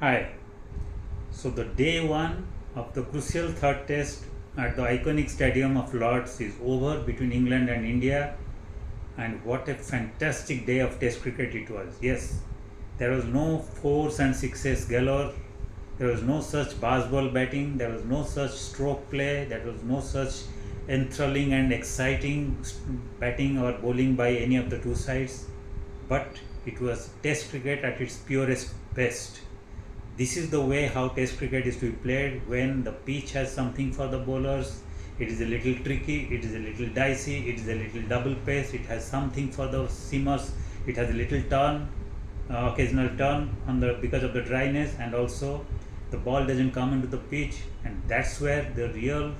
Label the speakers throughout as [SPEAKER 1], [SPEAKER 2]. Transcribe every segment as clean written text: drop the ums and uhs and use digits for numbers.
[SPEAKER 1] Hi. So the day one of the crucial third test at the iconic stadium of Lords is over between England and India, and what a fantastic day of test cricket it was. Yes, there was no fours and sixes galore. There was no such baseball batting. There was no such stroke play. There was no such enthralling and exciting batting or bowling by any of the two sides. But it was test cricket at its purest best. This is the way how test cricket is to be played when the pitch has something for the bowlers. It is a little tricky, it is a little dicey, it is a little double pace, it has something for the seamers, it has a little turn, occasional turn on the because of the dryness, and also the ball doesn't come into the pitch, and that's where the real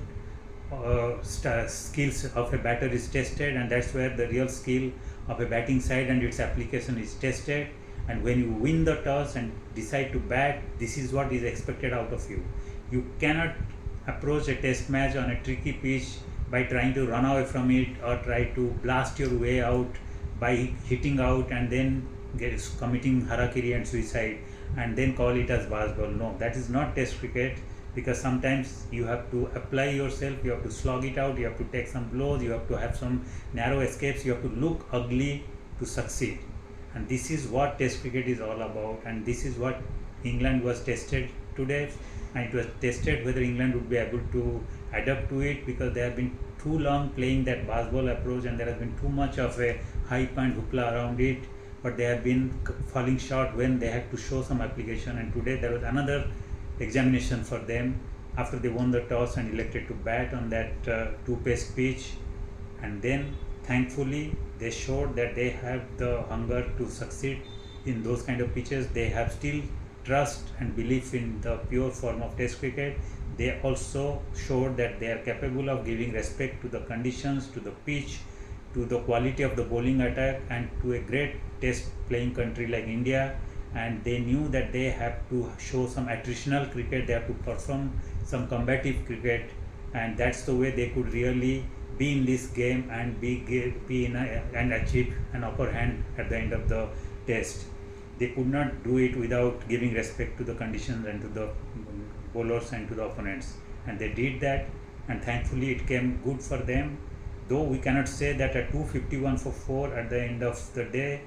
[SPEAKER 1] skills of a batter is tested, and that's where the real skill of a batting side and its application is tested. And when you win the toss and decide to bat, this is what is expected out of you. You cannot approach a test match on a tricky pitch by trying to run away from it or try to blast your way out by hitting out and then committing harakiri and suicide and then call it as baseball. No, that is not test cricket, because sometimes you have to apply yourself, you have to slog it out, you have to take some blows, you have to have some narrow escapes, you have to look ugly to succeed. And this is what test cricket is all about, and this is what England was tested today. And it was tested whether England would be able to adapt to it, because they have been too long playing that baseball approach and there has been too much of a hype and hoopla around it, but they have been falling short when they had to show some application. And today there was another examination for them after they won the toss and elected to bat on that two-pace pitch. And then thankfully they showed that they have the hunger to succeed in those kind of pitches. They have still trust and belief in the pure form of test cricket. They also showed that they are capable of giving respect to the conditions, to the pitch, to the quality of the bowling attack, and to a great test playing country like India. And they knew that they have to show some attritional cricket, they have to perform some combative cricket, and that's the way they could really be in this game and and achieve an upper hand at the end of the test. They could not do it without giving respect to the conditions and to the bowlers and to the opponents, and they did that, and thankfully it came good for them. Though we cannot say that at 251 for 4 at the end of the day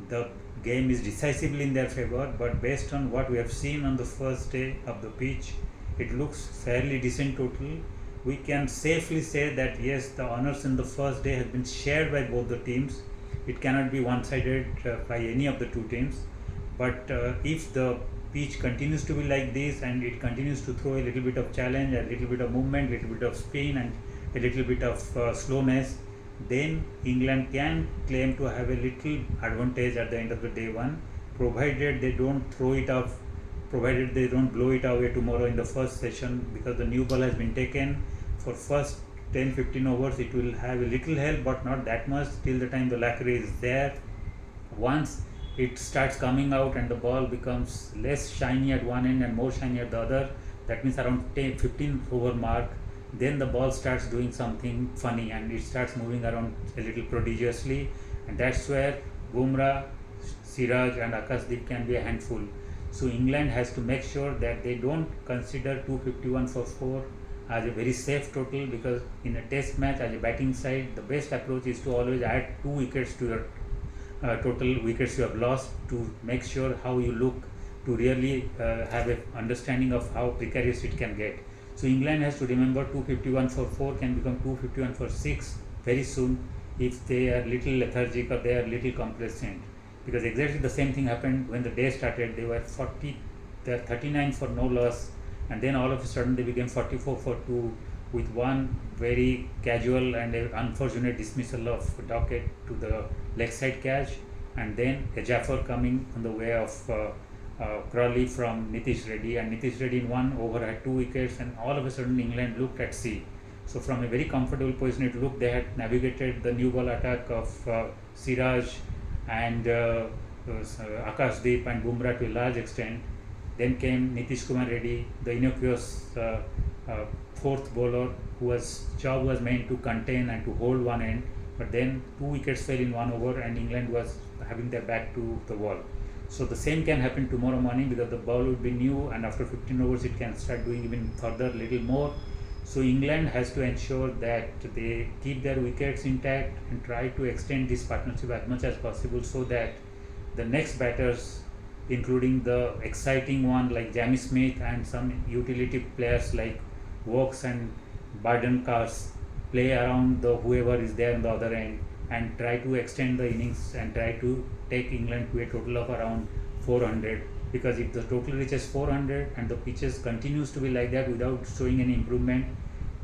[SPEAKER 1] the game is decisively in their favor, but based on what we have seen on the first day of the pitch, it looks fairly decent total. We can safely say that yes, the honors in the first day has been shared by both the teams. It cannot be one-sided by any of the two teams. But if the pitch continues to be like this and it continues to throw a little bit of challenge, a little bit of movement, a little bit of spin, and a little bit of slowness, then England can claim to have a little advantage at the end of the day one, provided they don't throw it off, provided they don't blow it away tomorrow in the first session, because the new ball has been taken. For first 10-15 overs it will have a little help, but not that much till the time the lacquer is there. Once it starts coming out and the ball becomes less shiny at one end and more shiny at the other, that means around 10-15 over mark, then the ball starts doing something funny and it starts moving around a little prodigiously, and that's where Bumrah, Siraj and Akashdeep can be a handful. So England has to make sure that they don't consider 251 for 4 as a very safe total, because in a test match as a batting side the best approach is to always add 2 wickets to your total wickets you have lost, to make sure how you look, to really have an understanding of how precarious it can get. So England has to remember 251 for 4 can become 251 for 6 very soon if they are little lethargic or they are little complacent, because exactly the same thing happened when the day started. They were 39 for no loss, and then all of a sudden they became 44 for 2 with one very casual and unfortunate dismissal of Dockett to the leg side catch, and then a Jaffer coming on the way of Crawley from Nitish Reddy, and Nitish Reddy in one over had 2 wickets, and all of a sudden England looked at sea. So from a very comfortable position it looked, they had navigated the new ball attack of Siraj and Akashdeep and Bumrah to a large extent. Then came Nitish Kumar Reddy, the innocuous fourth bowler whose job was meant to contain and to hold one end, but then 2 wickets fell in 1 over and England was having their back to the wall. So the same can happen tomorrow morning because the ball would be new, and after 15 overs it can start doing even further little more. So England has to ensure that they keep their wickets intact and try to extend this partnership as much as possible, so that the next batters, including the exciting one like Jamie Smith and some utility players like Wokes and Barden Cars, play around the whoever is there on the other end and try to extend the innings and try to take England to a total of around 400. Because if the total reaches 400 and the pitches continues to be like that without showing any improvement,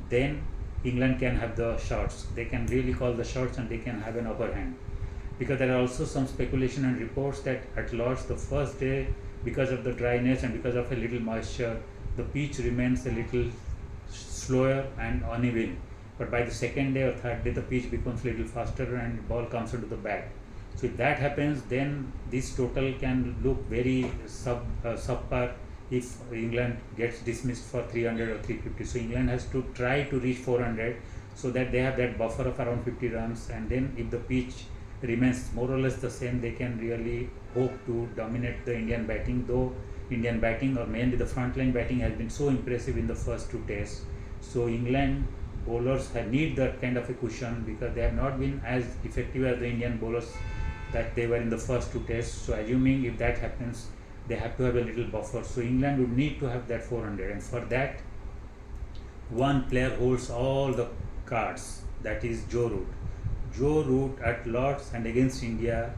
[SPEAKER 1] then England can have the shots. They can really call the shots and they can have an upper hand. Because there are also some speculation and reports that at Lord's the first day, because of the dryness and because of a little moisture, the pitch remains a little slower and uneven. But by the second day or third day, the pitch becomes a little faster and the ball comes into the bat. So if that happens, then this total can look very subpar if England gets dismissed for 300 or 350. So England has to try to reach 400 so that they have that buffer of around 50 runs, and then if the pitch remains more or less the same, they can really hope to dominate the Indian batting, though Indian batting or mainly the frontline batting has been so impressive in the first two tests. So England bowlers need that kind of a cushion because they have not been as effective as the Indian bowlers that they were in the first two tests. So assuming if that happens, they have to have a little buffer. So England would need to have that 400, and for that one player holds all the cards, that is Joe Root. Joe Root at Lord's and against India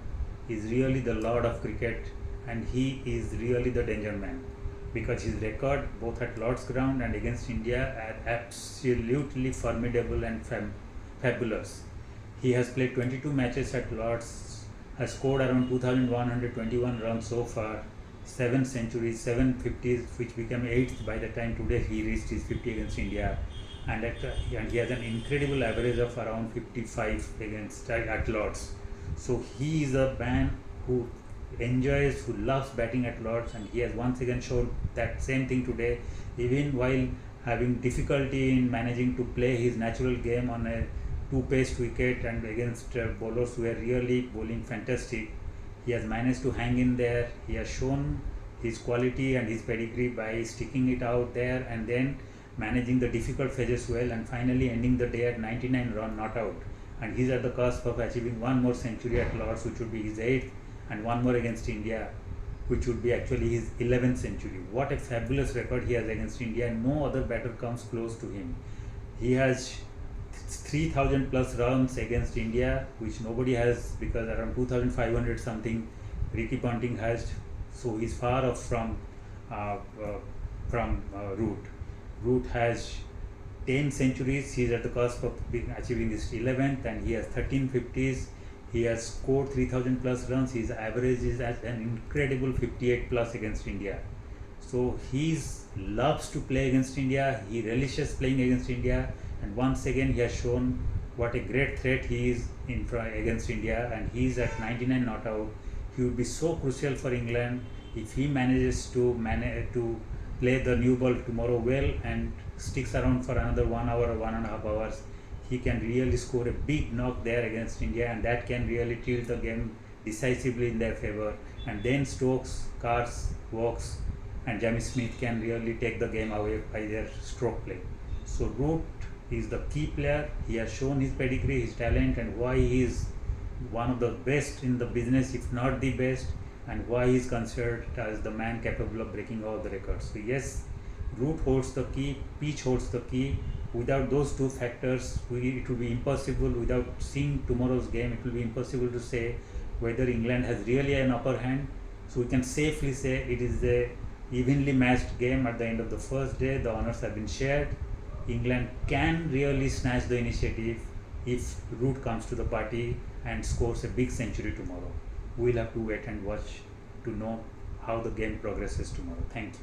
[SPEAKER 1] is really the lord of cricket, and he is really the danger man because his record both at Lord's ground and against India are absolutely formidable and fabulous. He has played 22 matches at Lord's, has scored around 2,121 runs so far, 7 centuries, 7 50s, which became 8th by the time today he reached his 50 against India, and he has an incredible average of around 55 against at Lord's. So he is a man who enjoys, who loves batting at Lord's, and he has once again shown that same thing today, even while having difficulty in managing to play his natural game on a two-paced wicket and against bowlers who are really bowling fantastic. He has managed to hang in there. He has shown his quality and his pedigree by sticking it out there and then managing the difficult phases well, and finally ending the day at 99 run not out. And he's at the cusp of achieving one more century at Lord's, which would be his 8th, and one more against India, which would be actually his 11th century. What a fabulous record he has against India. No other batter comes close to him. He has 3,000 plus runs against India, which nobody has, because around 2,500 something Ricky Ponting has. So he's far off from Root. Root has 10 centuries. He's at the cusp of achieving his 11th, and he has 13 50s. He has scored 3,000 plus runs. His average is at an incredible 58 plus against India. So he loves to play against India. He relishes playing against India, and once again he has shown what a great threat he is against India. And he is at 99 not out. He would be so crucial for England if he manages to play the new ball tomorrow well and sticks around for another 1 hour or 1.5 hours. He can really score a big knock there against India, and that can really tilt the game decisively in their favor. And then Stokes, Cars, Wokes and Jamie Smith can really take the game away by their stroke play. So Root is the key player. He has shown his pedigree, his talent, and why he is one of the best in the business, if not the best, and why he is considered as the man capable of breaking all the records. So yes, Root holds the key, pitch holds the key. Without those two factors, it will be impossible. Without seeing tomorrow's game, it will be impossible to say whether England has really an upper hand. So we can safely say it is a evenly matched game at the end of the first day. The honours have been shared. England can really snatch the initiative if Root comes to the party and scores a big century tomorrow. We'll have to wait and watch to know how the game progresses tomorrow. Thank you.